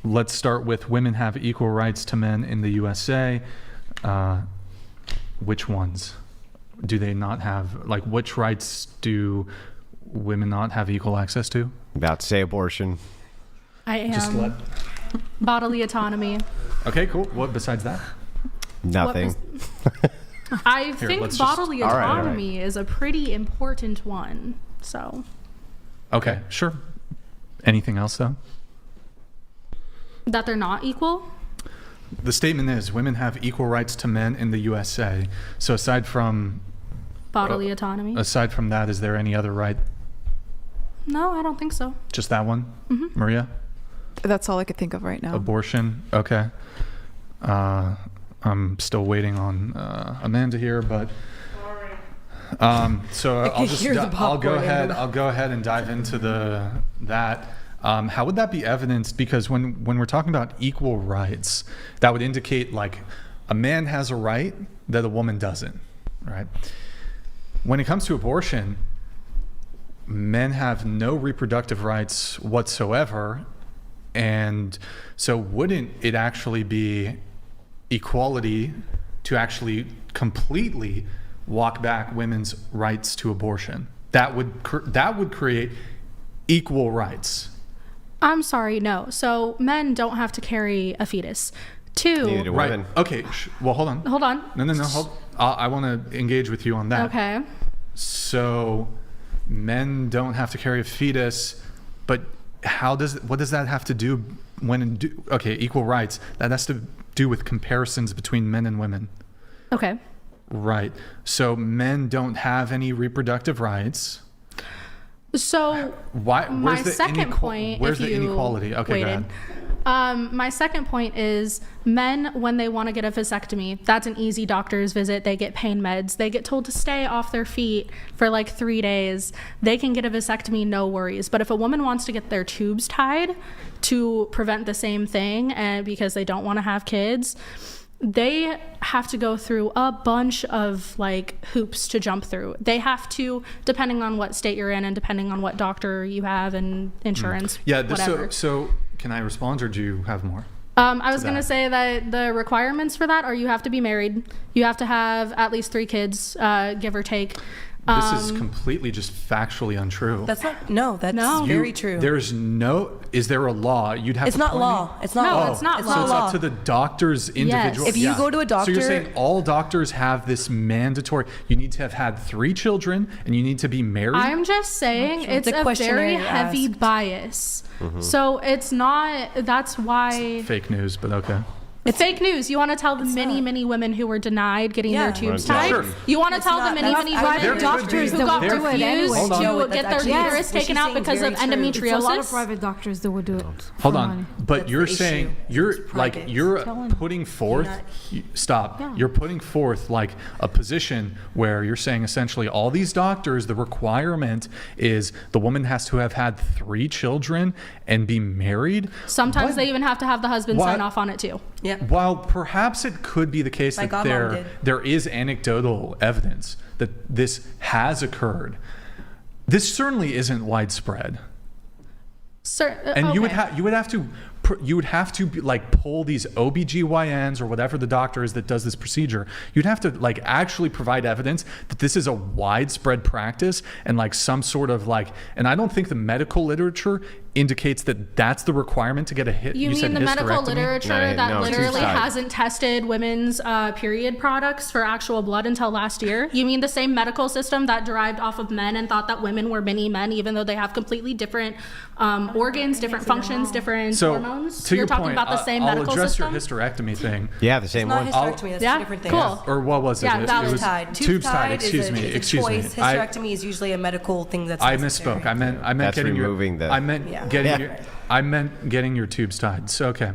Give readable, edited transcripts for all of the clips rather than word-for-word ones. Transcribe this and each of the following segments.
let's start with women have equal rights to men in the USA. Which ones do they not have? Like, which rights do women not have equal access to? About to say abortion. I am. Bodily autonomy. Okay, cool. What besides that? Nothing. I think bodily autonomy is a pretty important one. So. Okay, sure. Anything else though? That they're not equal? The statement is women have equal rights to men in the USA. So aside from bodily autonomy. Aside from that, is there any other right? No, I don't think so. Just that one? Mm-hmm. Maria? That's all I could think of right now. Abortion. Okay. I'm still waiting on Amanda here, but so I'll go ahead and dive into that. How would that be evidenced? Because when we're talking about equal rights, that would indicate like a man has a right that a woman doesn't, right? When it comes to abortion, men have no reproductive rights whatsoever. And so wouldn't it actually be equality to actually completely walk back women's rights to abortion? That would create equal rights. I'm sorry, no. So men don't have to carry a fetus. Neither do right. women. Okay. Well, hold on. Hold on. No. Hold. I want to engage with you on that. Okay. So men don't have to carry a fetus, but what does that have to do equal rights? That has to do with comparisons between men and women. Okay. Right. So men don't have any reproductive rights. So where's the inequality? Okay, go ahead. My second point is men, when they want to get a vasectomy, that's an easy doctor's visit. They get pain meds. They get told to stay off their feet for like 3 days. They can get a vasectomy, no worries. But if a woman wants to get their tubes tied to prevent the same thing, and because they don't want to have kids, they have to go through a bunch of like hoops to jump through. They have to, depending on what state you're in and depending on what doctor you have and insurance. Yeah. Whatever. So can I respond, or do you have more? I was going to say that the requirements for that are you have to be married. You have to have at least 3 kids, give or take. This is completely just factually untrue. That's very true. Is there a law? It's not law. It's not law. It's not So law. it's up to the doctor's individual. Yes. If you go to a doctor. So you're saying all doctors have this mandatory, you need to have had 3 children and you need to be married? I'm just saying it's a very heavy bias. Mm-hmm. So it's not, that's why. Fake news, but okay. It's fake news. You want to tell the many women who were denied getting their tubes tied? Sure. You want to tell the many women doctors who got refused to get their uterus What taken out because of endometriosis? It's a lot of private doctors that would do it. Hold on, but you're saying you're private. putting forth. Stop. Yeah. You're putting forth like a position where you're saying essentially all these doctors, the requirement is the woman has to have had 3 children and be married. Sometimes they even have to have the husband sign off on it too. Yeah. While perhaps it could be the case that there is anecdotal evidence that this has occurred, this certainly isn't widespread. And you would have to like pull these OBGYNs or whatever the doctor is that does this procedure. You'd have to like actually provide evidence that this is a widespread practice and like some sort of like, and I don't think the medical literature indicates that that's the requirement to get a hit. You mean the medical literature that literally hasn't tested women's period products for actual blood until last year? You mean the same medical system that derived off of men and thought that women were mini men, even though they have completely different organs, different functions, different hormones? To You're your talking point, about the same medical I'll address system? your hysterectomy thing. Yeah, the same one. Hysterectomy, that's 2 different things. Cool. Or what was it? Yeah, It was Tubes tied. Excuse me. Hysterectomy is usually a medical thing that's I necessary. misspoke. I meant That's getting removing your. I meant getting your. I meant getting your tubes tied. So okay.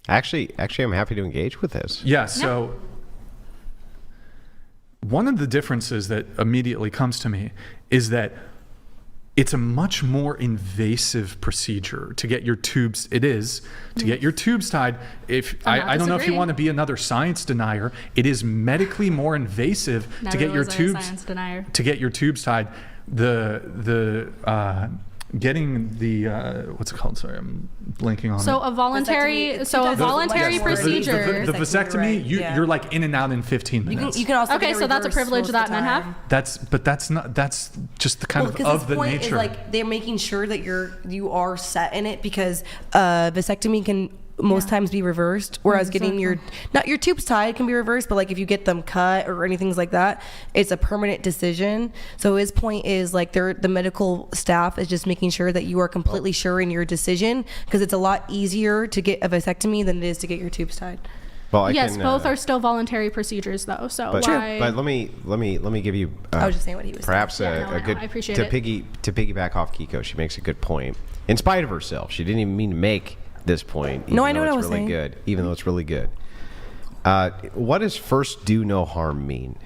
Actually, I'm happy to engage with this. Yeah. So one of the differences that immediately comes to me is that it's a much more invasive procedure to get your tubes. It is to get your tubes tied. I don't know if you want to be another science denier. It is medically more invasive to get your tubes tied. getting the what's it called? Sorry, I'm blanking on So it. a voluntary Vasectomy. procedure. The vasectomy, Right, yeah. you're like in and out in 15 minutes. You can also Okay, get it so that's a reversed privilege most that of the men have? time. That's just the kind Because of the point nature. is like they're making sure that you are set in it, because vasectomy can most times be reversed, whereas getting your tubes tied can be reversed, but like if you get them cut or anything like that, it's a permanent decision. So his point is like the medical staff is just making sure that you are completely sure in your decision, because it's a lot easier to get a vasectomy than it is to get your tubes tied. Well, Yes, both are still voluntary procedures, though. So But, why? but let me give you. I was just saying what he was perhaps saying. Yeah, no, a I know. good I appreciate to it. piggyback off Kiko. She makes a good point. In spite of herself, she didn't even mean to make this point. No, I know though what I it's was really saying. good. Even though it's really good. What does first do no harm mean?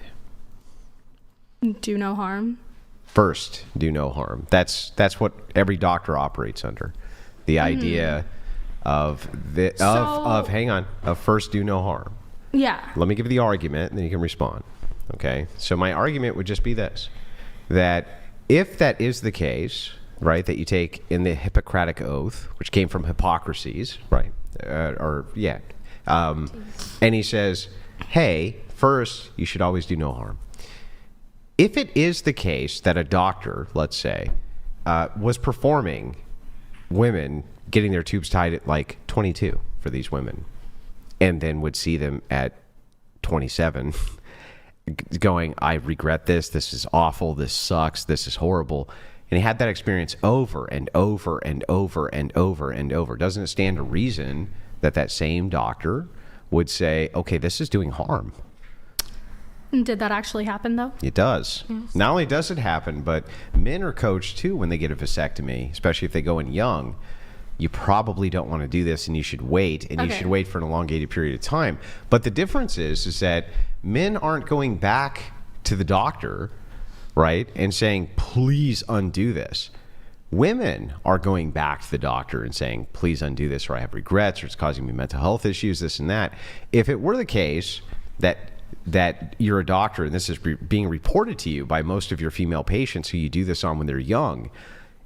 Do no harm. First do no harm. That's what every doctor operates under. The idea of first do no harm. Yeah. Let me give you the argument, and then you can respond. Okay? So my argument would just be this, that if that is the case, right, that you take in the Hippocratic Oath, which came from Hippocrates, right, and he says, hey, first, you should always do no harm. If it is the case that a doctor, let's say, was performing women, getting their tubes tied at like 22 for these women, and then would see them at 27 going, I regret this is awful, this sucks, this is horrible, and he had that experience over and over and over and over and over, doesn't it stand to reason that that same doctor would say, okay, this is doing harm? Did that actually happen, though? It does. Yes. Not only does it happen, but men are coached too when they get a vasectomy, especially if they go in young. You probably don't want to do this, and you should wait, and you should wait for an elongated period of time. But the difference is that men aren't going back to the doctor, right, and saying, please undo this. Women are going back to the doctor and saying, please undo this, or I have regrets, or it's causing me mental health issues, this and that. If it were the case that you're a doctor, and this is being reported to you by most of your female patients who you do this on when they're young,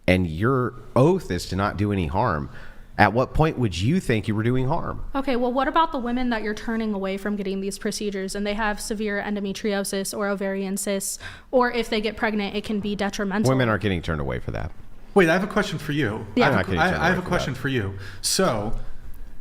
and your oath is to not do any harm, at what point would you think you were doing harm? Okay, well, what about the women that you're turning away from getting these procedures and they have severe endometriosis or ovarian cysts, or if they get pregnant, it can be detrimental? Women aren't getting turned away for that. Wait, I have a question for you. Yeah. I have a question for you. So,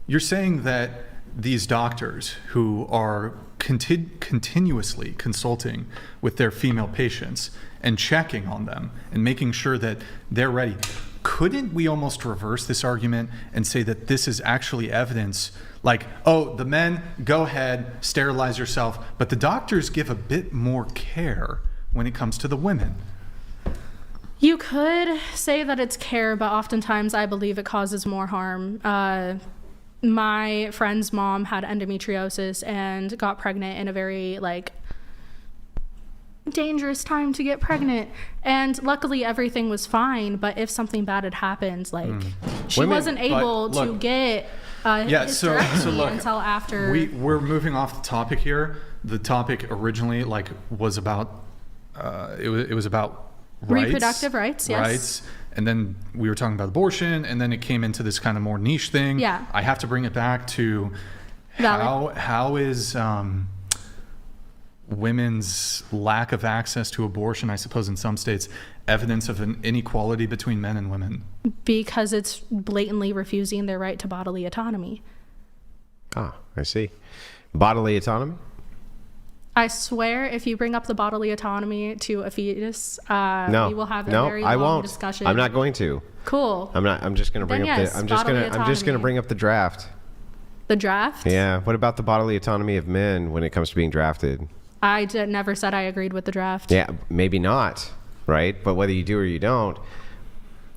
you're saying that these doctors who are continuously consulting with their female patients and checking on them and making sure that they're ready, couldn't we almost reverse this argument and say that this is actually evidence, like, oh, the men, go ahead, sterilize yourself, but the doctors give a bit more care when it comes to the women? You could say that it's care, but oftentimes I believe it causes more harm. My friend's mom had endometriosis and got pregnant in a very, dangerous time to get pregnant, and luckily everything was fine. But if something bad had happened, she Women- wasn't able to get hysterectomy until after. We're moving off the topic here. The topic originally was about it was about rights, reproductive rights, yes. And then we were talking about abortion, and then it came into this kind of more niche thing. Yeah. I have to bring it back to how is women's lack of access to abortion, I suppose in some states, evidence of an inequality between men and women? Because it's blatantly refusing their right to bodily autonomy. Ah, I see. Bodily autonomy? I swear, if you bring up the bodily autonomy to a fetus, we will have a very I long won't. discussion. I'm not going to. Cool. I'm not. I'm just going to bring Then up yes, the. I'm just going to autonomy. bring up the draft. The draft? Yeah. What about the bodily autonomy of men when it comes to being drafted? I never said I agreed with the draft. Yeah, maybe not, right? But whether you do or you don't,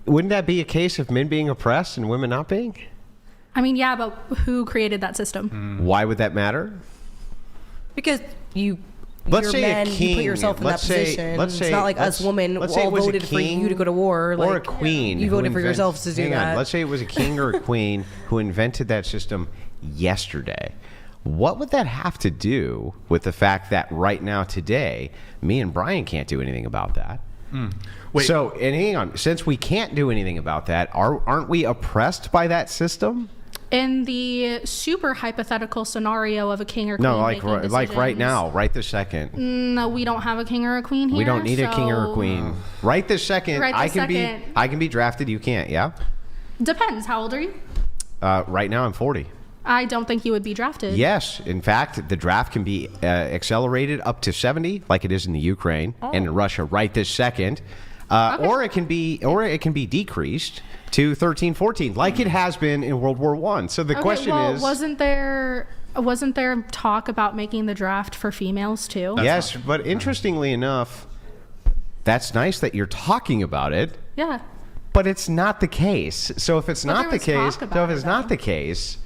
wouldn't that be a case of men being oppressed and women not being? I mean, yeah, but who created that system? Why would that matter? Because you're say men, a king. you put yourself in that position. It's not like us women all voted for you to go to war. Or a queen. You voted for yourselves to do that. Let's say it was a king or a queen who invented that system yesterday. What would that have to do with the fact that right now, today, me and Brian can't do anything about that? Wait. So, and hang on, since we can't do anything about that, aren't we oppressed by that system? In the super hypothetical scenario of a king or queen No, like making like right decisions, now, right this second. No, we don't have a king or a queen here. We don't need a king or a so- queen. Right this second, Right this second. I can be drafted. You can't. Yeah. Depends. How old are you? Right now, I'm 40. I don't think you would be drafted. Yes, in fact, the draft can be accelerated up to 70, like it is in the Ukraine and in Russia right this second, or it can be decreased to 13, 14, like it has been in World War I. So the question is, wasn't there talk about making the draft for females too? yes, but interestingly enough, that's nice that you're talking about it. Yeah. But it's not the case. So if it's not the there was case, talk about it, not the case,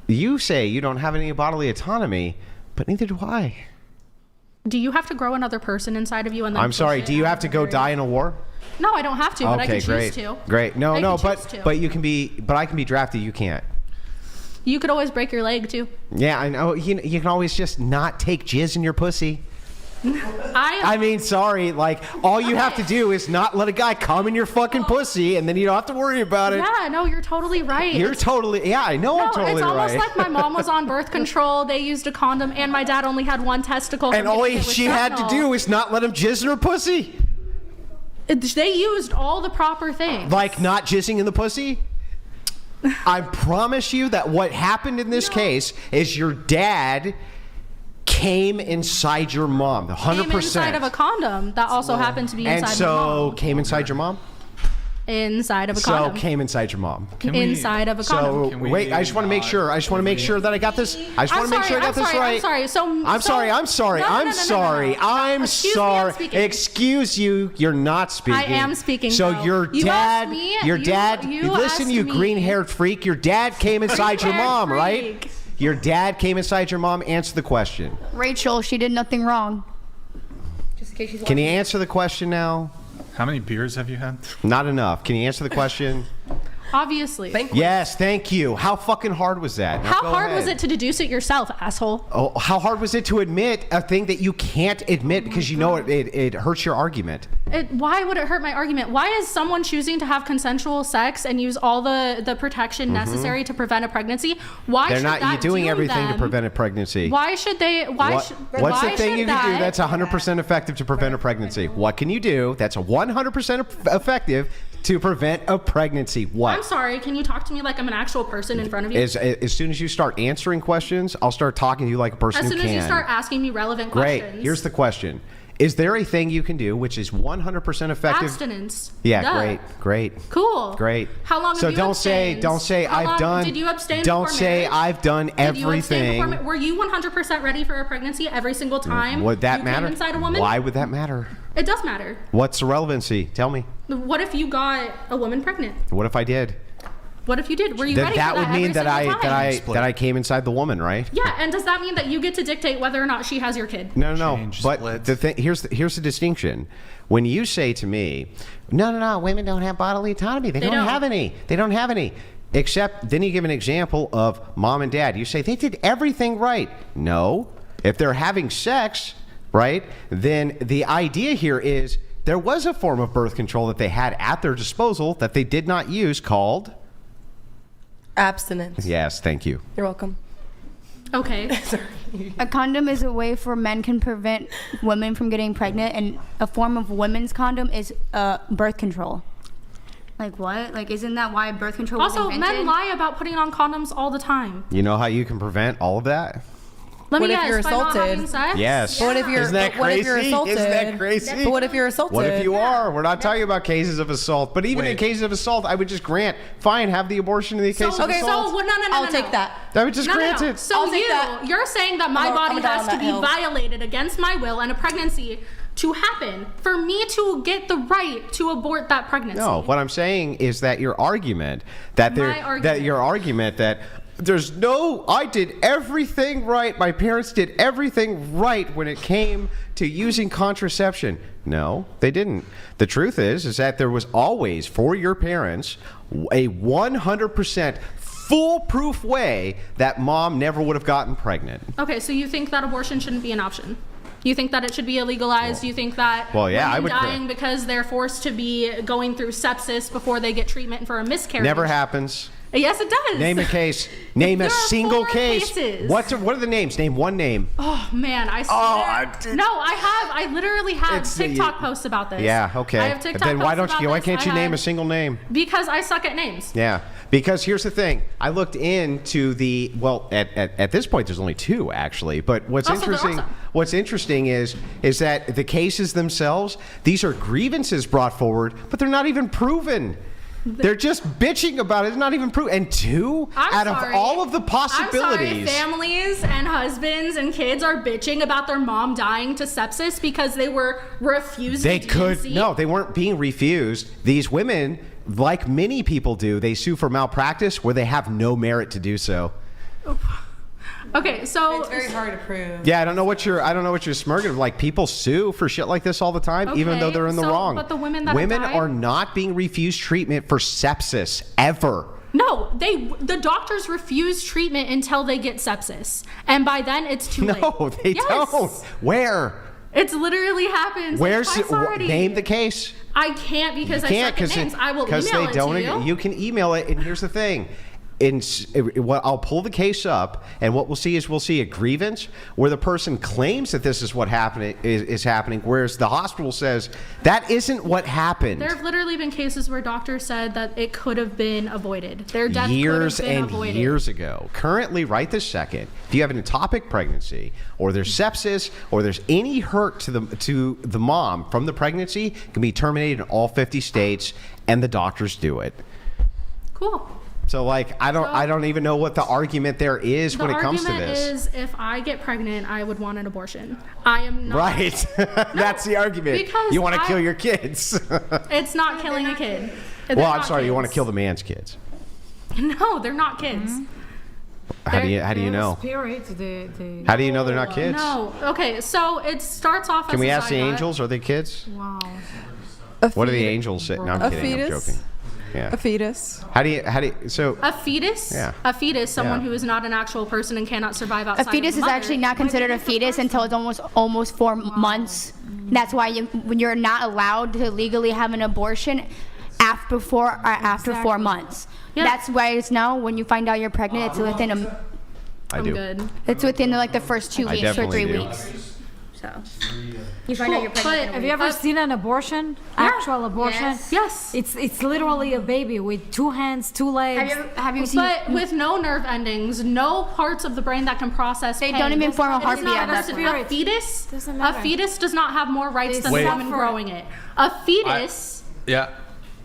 you say you don't have any bodily autonomy, but neither do I. Do you have to grow another person inside of you and then I'm push sorry. it Do you out have to of go the die in a war? No, I don't have to, but I can great, choose to. great. No, I no, can choose to. but you can be, but I can be drafted. You can't. You could always break your leg too. Yeah, I know. You can always just not take jizz in your pussy. I mean, sorry. Like, all you have to do is not let a guy come in your fucking pussy, and then you don't have to worry about it. Yeah, no, you're totally right. You're totally. Yeah, I know. I'm totally it's almost right. like my mom was on birth control. They used a condom, and my dad only had one testicle. And from all getting hit with she had to fentanyl. do is not let him jizz in her pussy. They used all the proper things. Like not jizzing in the pussy? I promise you that what happened in this case is your dad came inside your mom. 100%. Came inside of a condom that also happened to be inside and of so a mom. came inside your mom? Inside of a So condom. came inside your mom. Inside of a condom. So Can we wait, I just want to make sure. I just want to make sure that I got this. I just want to make sure I got this right. I'm sorry. So I'm sorry. I'm sorry. No, no, I'm no, no, no, sorry. no, no. I'm Excuse me, I'm sorry. speaking. Excuse you. You're not speaking. I am speaking, So though. your You dad, asked me- your you- dad. you Listen, asked you me. green-haired freak. Your dad came inside your Green-haired mom, right? freak. Your dad came inside your mom. Answer the question. Rachel, she did nothing wrong. Just in case she's Can you answer the question now? How many beers have you had? Not enough. Can you answer the question? Obviously. Yes, thank you. How fucking hard was that? Now How go hard was ahead. it to deduce it yourself, asshole? Oh, how hard was it to admit a thing that you can't admit because you know it hurts your argument? Why would it hurt my argument? Why is someone choosing to have consensual sex and use all the protection necessary to prevent a pregnancy? Why They're should not that doing doom everything to them? prevent a pregnancy. Why should they? What's why the thing should you can do that's 100% effective to prevent a pregnancy? What can you do that's 100% effective to prevent a pregnancy? What? I'm sorry. Can you talk to me like I'm an actual person in front of you? As soon as you start answering questions, I'll start talking to you like a person As who soon can. as you start asking me relevant Great. questions. Here's the question. Is there a thing you can do which is 100% effective? Abstinence. Yeah, Duh. great. Cool. Great. How long So have you don't abstained? say How I've long- done. Did you abstain Don't before say marriage? I've done Did you abstain everything. before were you 100% ready for a pregnancy every single time? Would that you matter? Came inside a woman? Why would that matter? It does matter. What's the relevancy? Tell me. What if you got a woman pregnant? What if I did? What if you did? Were you Then ready that for would that mean every that single time? I came inside the woman, right? Yeah, and does that mean that you get to dictate whether or not she has your kid? No. Change, But split. the thing here's the distinction. When you say to me, no, women don't have bodily autonomy. They don't have any. They don't have any. Except then you give an example of mom and dad. You say they did everything right. No. If they're having sex, right, then the idea here is there was a form of birth control that they had at their disposal that they did not use called Abstinence. Yes, thank you. You're welcome. Okay. A condom is a way for men can prevent women from getting pregnant, and a form of women's condom is birth control. Like what? Like isn't that why birth control was Also, invented? men lie about putting on condoms all the time. You know how you can prevent all of that? Let What me if guess, you're by not assaulted? having sex? Yes. But what if you're Isn't that but what if you're crazy? assaulted? Isn't that crazy? But what if you're assaulted? What if you are? We're not talking about cases of assault. But even in Wait. cases of assault, I would just grant, fine, have the abortion in the case of okay, assault. So, no. I'll take that. I would just grant it. So I'll take that. you're saying that my I'm body down has on to that be hill. violated against my will and a pregnancy to happen for me to get the right to abort that pregnancy. No, what I'm saying is that your argument that there's no, I did everything right. My parents did everything right when it came to using contraception. No, they didn't. The truth is that there was always, for your parents, a 100% foolproof way that mom never would have gotten pregnant. Okay, so you think that abortion shouldn't be an option? You think that it should be illegalized? You think that Well, yeah, I women would- dying because they're forced to be going through sepsis before they get treatment for a miscarriage? Never happens. Yes, it does. Name a case. Name There a are single 4 case. cases. What are the names? Name one name. Oh man, I swear. No, I have. I literally have It's- TikTok posts about this. Yeah, okay. I have TikTok Then why posts don't you? about Why this. can't you I name a have- single name? Because I suck at names. Yeah, because here's the thing. I looked into the at this point there's only 2 actually. But what's Oh, so they're interesting awesome. what's interesting is that the cases themselves, these are grievances brought forward, but they're not even proven. They're just bitching about it. It's not even proven. And 2 out of all of the possibilities. I'm sorry, families and husbands and kids are bitching about their mom dying to sepsis because they were refused. They a could DNC. no, they weren't being refused. These women, like many people do, they sue for malpractice where they have no merit to do so. Okay, so It's very hard to prove. Yeah, I don't know what you're smirking. Like people sue for shit like this all the time, even though Okay, they're in the so- wrong. but the women that have women died- are not being refused treatment for sepsis ever. No, the doctors refuse treatment until they get sepsis, and by then it's too late. No, they Yes. don't. Where? It's literally happens. Where's twice already. name the case? I can't because I suck at names. I will email they it don't. to you. You can email it, and here's the thing. I'll pull the case up, and what we'll see a grievance where the person claims that this is what is happening, whereas the hospital says that isn't what happened. There have literally been cases where doctors said that it could have been avoided. Their death Years could have been and avoided. years ago. Currently, right this second, if you have an ectopic pregnancy, or there's sepsis, or there's any hurt to the mom from the pregnancy, it can be terminated in all 50 states, and the doctors do it. Cool. So, like, I don't even know what the argument there is when it comes to The argument this. is if I get pregnant, I would want an abortion. I am not. Right. That's the argument. because You want to I- kill your kids. It's not killing a kid. They're Well, I'm not sorry. You want to kids. kill the man's kids. No, they're not kids. How do you know? Spirits, the How do you know they're not kids? No. Okay, so it starts off as Can we a ask the zygote. angels? Are they kids? wow. What are the angels saying? No, I'm A kidding. fetus? I'm joking. Yeah. A fetus. How do you? So A fetus? Yeah. A fetus, someone Yeah. who is not an actual person and cannot survive A outside fetus of is the actually mother. not considered a fetus until it's almost 4 months. That's why when you're not allowed to legally have an abortion after 4 months. Yeah. That's why it's now when you find out you're pregnant, it's within I I'm do. good. it's within like the first 2 I weeks or definitely 3 do. weeks. So you find out you're Cool, pregnant. but Have you ever seen an abortion? Yeah. Actual abortion? Yes. Yes. It's literally a baby with 2 hands, 2 legs. Have you seen? But with no nerve endings, no parts of the brain that can process They pain. don't even form a It is heartbeat not at that a- point. A fetus, Doesn't a matter. fetus does not have more rights They than the Wait. woman suffer. growing it. A fetus, Yeah.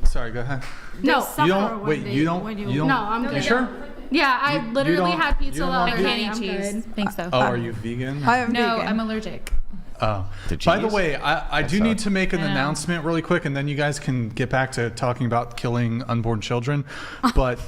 Sorry, go ahead. no, suffer You don't. when Wait. they- You don't. when You don't. no, I'm good. You sure? Yeah, I You literally don't- had you pizza don't the want other to- day. Can't I'm eat cheese. good. Think so. Oh, are you vegan? I am No, vegan. I'm allergic. Oh. To By the cheese? way, I do sucks. need to make an I know. announcement really quick, and then you guys can get back to talking about killing unborn children. But